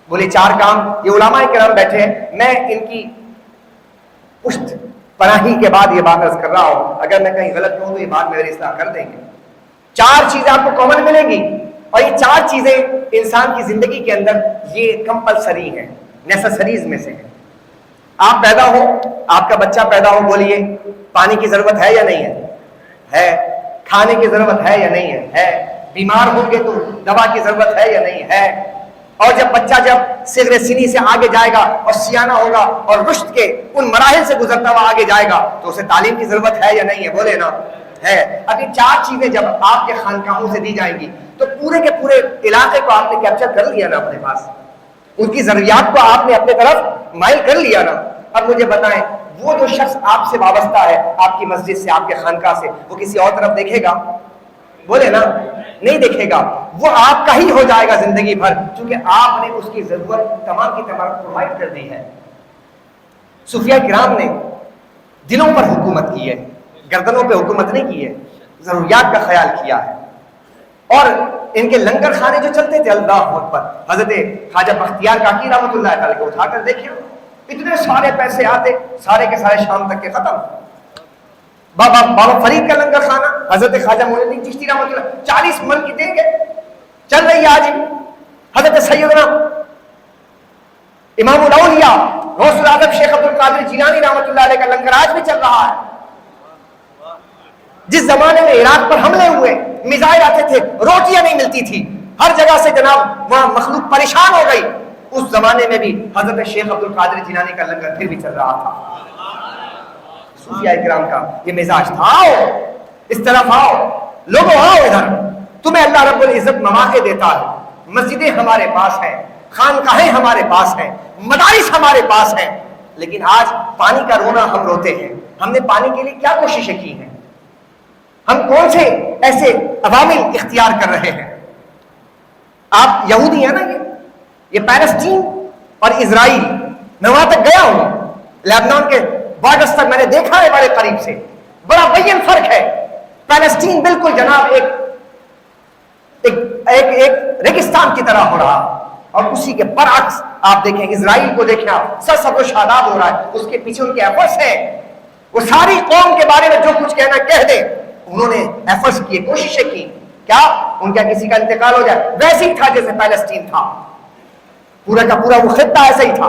بولے 4 کام. یہ علماء کرام بیٹھے ہیں, میں ان کی پشت پناہی کے بعد یہ بات عرض کر رہا ہوں, اگر میں کہیں غلط ہوں تو یہ بات میری اصلاح کر دیں گے. 4 چیزیں آپ کو کامن ملیں گی, اور یہ 4 چیزیں انسان کی زندگی کے اندر یہ کمپلسری ہیں, نیسسریز میں سے ہیں. آپ پیدا ہو, آپ کا بچہ پیدا ہو, بولیے پانی کی ضرورت ہے یا نہیں ہے؟ کھانے کی ضرورت ہے یا نہیں ہے؟ بیمار ہوں گے تو دوا کی ضرورت ہے یا نہیں ہے؟ اور جب بچہ جب صغر سنی سے آگے جائے گا اور سیانہ ہوگا اور رشد کے ان مراحل سے گزرتا ہوا آگے جائے گا تو اسے تعلیم کی ضرورت ہے یا نہیں ہے؟ بولے نا ہے. اب یہ 4 چیزیں جب آپ کے خانقاہوں سے دی جائیں گی تو پورے کے پورے علاقے کو آپ نے کیپچر کر لیا نا اپنے پاس, ان کی ضروریات کو آپ نے اپنے طرف مائل کر لیا نا. اب مجھے بتائیں, وہ جو شخص آپ سے وابستہ ہے, آپ کی مسجد سے, آپ کے خانقاہ سے, وہ کسی اور طرف دیکھے گا؟ بولے نا نہیں دیکھے گا. وہ آپ کا ہی ہو جائے گا زندگی بھر, کیونکہ آپ نے اس کی ضرورت تمام کی تمام پرووائڈ کر دی ہے. صوفیاء کرام نے دلوں پر حکومت کی ہے, گردنوں پہ حکومت نہیں کی ہے, ضروریات کا خیال کیا ہے. اور ان کے لنگر خانے جو چلتے تھے, اللہ اکبر, حضرت خواجہ بختیار کاکی رحمۃ اللہ تعالی کو اٹھا کر دیکھیں, اتنے سارے پیسے آتے, سارے کے سارے شام تک کے ختم. بابا فرید کا لنگر خانہ, حضرت خواجہ معین الدین چشتی رحمۃ اللہ 40 من کی دیں گے, چل رہی ہے آج. حضرت سیدنا امام الاولیاء غوث العظم شیخ عبد القادر جیلانی رحمۃ اللہ علیہ کا لنگر آج بھی چل رہا ہے. جس زمانے میں عراق پر حملے ہوئے, میزائل آتے تھے, روٹیاں نہیں ملتی تھی, ہر جگہ سے جناب وہاں مخلوق پریشان ہو گئی, اس زمانے میں بھی حضرت شیخ عبد القادر جیلانی کا لنگر پھر بھی چل رہا تھا. صوفیاء کرام کا یہ مزاج تھا, آؤ اس طرف آؤ, لوگوں آؤ ادھر, تمہیں اللہ رب العزت مواقع دیتا ہے. مسجدیں ہمارے پاس ہیں, خانقاہیں ہمارے پاس ہیں, مدارس ہمارے پاس ہیں, لیکن آج پانی کا رونا ہم روتے ہیں. ہم نے پانی کے لیے کیا کوششیں کی ہیں؟ ہم کون سے ایسے عوامل اختیار کر رہے ہیں؟ آپ یہودی ہیں نا, یہ پیلسٹین اور اسرائیل, میں وہاں تک گیا ہوں, لیبنان کے بارڈرز تک میں نے دیکھا ہے بڑے قریب سے, بڑا بین فرق ہے. پیلسٹین بالکل جناب ایک ریگستان کی طرح ہو رہا, اور اسی کے برعکس آپ دیکھیں اسرائیل کو دیکھیں, سر سب و شاداب ہو رہا ہے. اس کے پیچھے ان کے ایفرٹس ہیں, وہ ساری قوم کے بارے میں جو کچھ کہنا کہہ دیں, انہوں نے ایفرٹس کیے, کوششیں کی. کیا ان کا کسی کا انتقال ہو جائے؟ ویسے ہی تھا جیسے پیلسٹین تھا, پورا کا پورا وہ خطہ ایسا ہی تھا.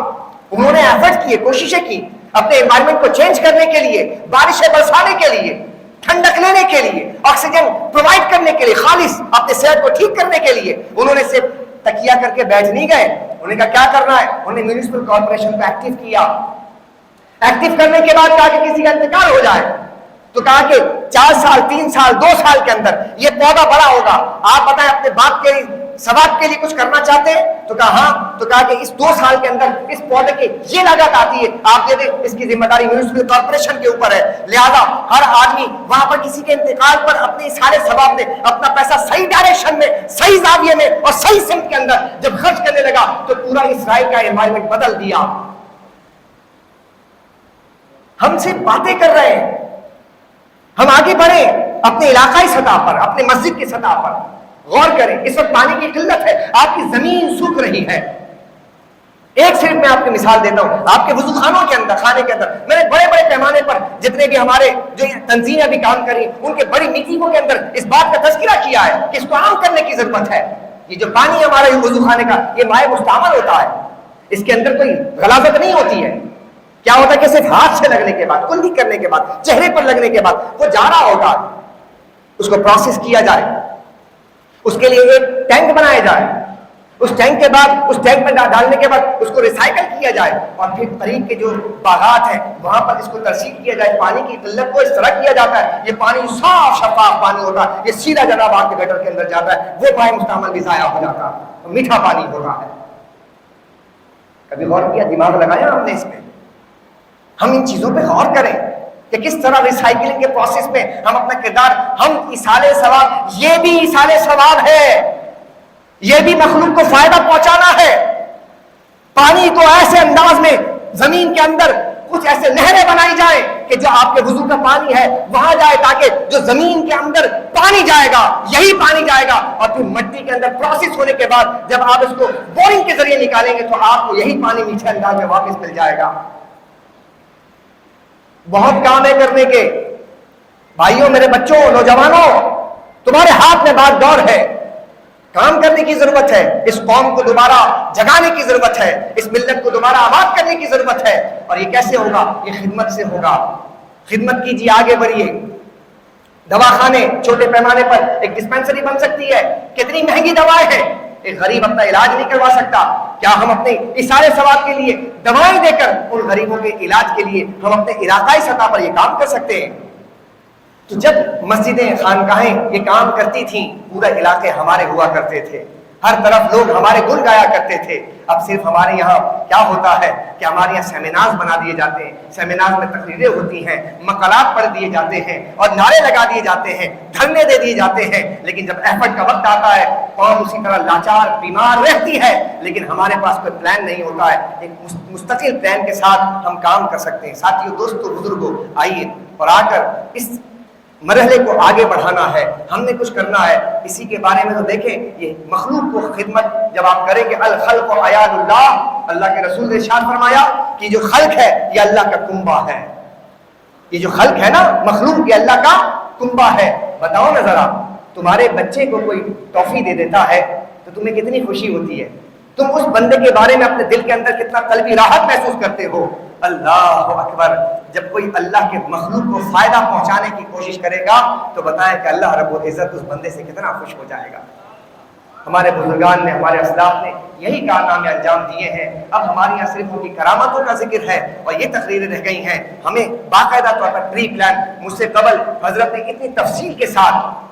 انہوں نے ایفرٹ کیے, کوششیں کی اپنے انوائرمنٹ کو چینج کرنے کے لیے, بارشیں برسانے کے لیے, ٹھنڈک لینے کے لیے, آکسیجن پرووائڈ کرنے کے لیے, خالص اپنے صحت کو ٹھیک کرنے کے لیے. انہوں نے صرف تکیہ کر کے بیٹھ نہیں گئے, انہوں نے کہا کیا کرنا ہے. انہوں نے میونسپل کارپوریشن کو ایکٹیو کیا. ایکٹیو کرنے کے بعد کہا کہ کسی کا انتقال ہو جائے تو کہا کہ 4 سال 3 سال 2 سال کے اندر یہ پودا بڑا ہوگا. آپ بتائیں اپنے باپ کے ثواب کے لیے کچھ کرنا چاہتے ہیں؟ تو کہا ہاں. تو کہا کہ اس 2 سال کے اندر اس پودے کی یہ لاگت آتی ہے, آپ دے دیں, اس کی ذمہ داری میونسپل کارپوریشن کے اوپر ہے. لہذا ہر آدمی وہاں پر کسی کے انتقال پر اپنے سارے ثواب میں اپنا پیسہ صحیح ڈائریکشن میں, صحیح زاویے میں اور صحیح سمت کے اندر جب خرچ کرنے لگا تو پورا اسرائیل کا انوائرمنٹ بدل دیا. ہم سے باتیں کر رہے ہیں, ہم آگے بڑھیں اپنے علاقائی سطح پر, اپنے مسجد کی سطح پر. غور کریں, اس وقت پانی کی قلت ہے, آپ کی زمین سوکھ رہی ہے. ایک صرف میں آپ کی مثال دیتا ہوں, آپ کے وضو خانوں کے اندر, خانے کے اندر, میں نے بڑے بڑے پیمانے پر جتنے بھی ہمارے جو تنظیمیں بھی کام کری, ان کے بڑی میٹنگوں کے اندر اس بات کا تذکرہ کیا ہے کہ اس کو عام کرنے کی ضرورت ہے. یہ جو پانی ہمارے وضو خانے کا, یہ مائع مستعمل ہوتا ہے, اس کے اندر کوئی غلاظت نہیں ہوتی ہے. کیا ہوتا ہے کہ صرف ہاتھ سے لگنے کے بعد, کلی کرنے کے بعد, چہرے پر لگنے کے بعد وہ جا رہا ہوگا, اس کو پروسیس کیا جائے, اس کے لیے ایک ٹینک بنایا جائے, اس ٹینک کے بعد, اس ٹینک میں ڈالنے کے بعد اس کو ریسائیکل کیا جائے, اور پھر قریب کے جو باغات ہیں وہاں پر اس کو ترسیل کیا جائے. پانی کی قلت کو اس طرح کیا جاتا ہے, یہ پانی صاف شفاف پانی ہوتا ہے, یہ سیدھا جناب آپ کے گٹر کے اندر جاتا ہے, وہ پانی مستعمل بھی ضائع ہو جاتا ہے, میٹھا پانی ہو رہا ہے. کبھی غور کیا، دماغ لگایا ہم نے اس پہ؟ ہم ان چیزوں پہ غور کریں کہ کس طرح ریسائکلنگ کے پروسیس میں ہم اپنا کردار، ہم ایصال ثواب، یہ بھی ایصال ثواب ہے، یہ بھی مخلوق کو فائدہ پہنچانا ہے۔ پانی کو ایسے انداز میں زمین کے اندر کچھ ایسے نہریں بنائی جائیں کہ جو آپ کے وضو کا پانی ہے وہاں جائے، تاکہ جو زمین کے اندر پانی جائے گا یہی پانی جائے گا، اور پھر مٹی کے اندر پروسیس ہونے کے بعد جب آپ اس کو بورنگ کے ذریعے نکالیں گے تو آپ کو یہی پانی میٹھے انداز میں واپس مل جائے گا۔ بہت کام ہے کرنے کے، بھائیوں، میرے بچوں، نوجوانوں، تمہارے ہاتھ میں بات دور ہے، کام کرنے کی ضرورت ہے، اس قوم کو دوبارہ جگانے کی ضرورت ہے، اس ملت کو دوبارہ آباد کرنے کی ضرورت ہے۔ اور یہ کیسے ہوگا؟ یہ خدمت سے ہوگا۔ خدمت کیجیے، آگے بڑھیے۔ دواخانے چھوٹے پیمانے پر ایک ڈسپینسری بن سکتی ہے، کتنی مہنگی دوائیں ہیں، ایک غریب اپنا علاج نہیں کروا سکتا، کیا ہم اپنے ایصال ثواب کے لیے دوائیں دے کر ان غریبوں کے علاج کے لیے ہم اپنے علاقائی سطح پر یہ کام کر سکتے ہیں؟ تو جب مسجدیں، خانقاہیں یہ کام کرتی تھیں، پورے علاقے ہمارے ہوا کرتے تھے، ہر طرف لوگ ہمارے گن گایا کرتے تھے۔ اب صرف ہمارے یہاں کیا ہوتا ہے کہ ہمارے یہاں سیمینارز بنا دیے جاتے ہیں، سیمینار میں تقریریں ہوتی ہیں، مقالات پڑھ دیے جاتے ہیں اور نعرے لگا دیے جاتے ہیں، دھرنے دے دیے جاتے ہیں، لیکن جب ایفرٹ کا وقت آتا ہے قوم اسی طرح لاچار بیمار رہتی ہے، لیکن ہمارے پاس کوئی پلان نہیں ہوتا ہے، ایک مستقل پلان کے ساتھ ہم کام کر سکتے ہیں۔ ساتھیوں، دوستوں، بزرگوں، آئیے اور آ کر اس مرحلے کو آگے بڑھانا ہے، ہم نے کچھ کرنا ہے۔ اسی کے بارے میں تو دیکھیں، یہ مخلوق کو خدمت جب آپ کریں گے، الخلق عیال اللہ، اللہ کے رسول نے ارشاد فرمایا کہ جو خلق ہے یہ اللہ کا کنبہ ہے، یہ جو خلق ہے نا، مخلوق، یہ اللہ کا کنبہ ہے۔ بتاؤ نا ذرا، تمہارے بچے کو کوئی ٹافی دے دیتا ہے تو تمہیں کتنی خوشی ہوتی ہے، تم اس بندے کے بارے میں اپنے دل کے اندر کتنا قلبی راحت محسوس کرتے ہو۔ اللہ اکبر، جب کوئی اللہ کے مخلوق کو فائدہ پہنچانے کی کوشش کرے گا تو بتائیں کہ اللہ رب العزت اس بندے سے کتنا خوش ہو جائے گا۔ ہمارے بزرگان نے، ہمارے اسلاف نے یہی کارنامے انجام دیے ہیں۔ اب ہمارے یہاں صرف ان کی کرامتوں کا ذکر ہے اور یہ تقریریں رہ گئی ہیں۔ ہمیں باقاعدہ طور پر پری پلان، مجھ سے قبل حضرت نے اتنی تفصیل کے ساتھ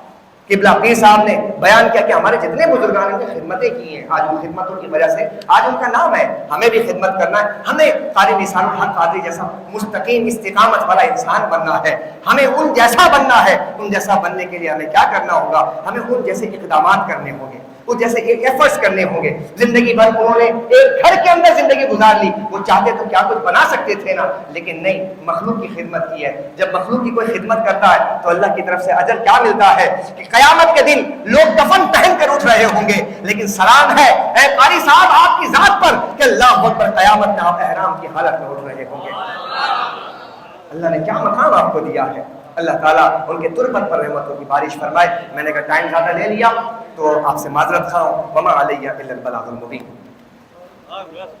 قبلہ پیر صاحب نے بیان کیا کہ ہمارے جتنے بزرگان نے خدمتیں کی ہیں، آج ان خدمتوں کی وجہ سے آج ان کا نام ہے۔ ہمیں بھی خدمت کرنا ہے، ہمیں قاری نثار الحق قادری جیسا مستقیم استقامت والا انسان بننا ہے، ہمیں ان جیسا بننا ہے۔ ان جیسا بننے کے لیے ہمیں کیا کرنا ہوگا؟ ہمیں ان جیسے اقدامات کرنے ہوں گے، وہ جیسے ایفرٹس کرنے ہوں گے۔ زندگی بھر انہوں نے ایک گھر کے اندر زندگی گزار لی، وہ چاہتے تو کیا کچھ بنا سکتے تھے نا، لیکن نہیں، مخلوق کی خدمت کی ہے۔ جب مخلوق کی کوئی خدمت کرتا ہے تو اللہ کی طرف سے اجر کیا ملتا ہے کہ قیامت کے دن لوگ کفن پہن کر اٹھ رہے ہوں گے، لیکن سلام ہے اے قاری صاحب آپ کی ذات پر کہ اللہ اکبر، قیامت میں آپ احرام کی حالت میں اٹھ رہے ہوں گے۔ اللہ نے کیا مقام آپ کو دیا ہے۔ اللہ تعالیٰ ان کے تربت پر رحمتوں کی بارش فرمائے۔ میں نے کہا ٹائم زیادہ لے لیا تو آپ سے معذرت خواہ ہوں، وما علیہ الا البلاغ المبین۔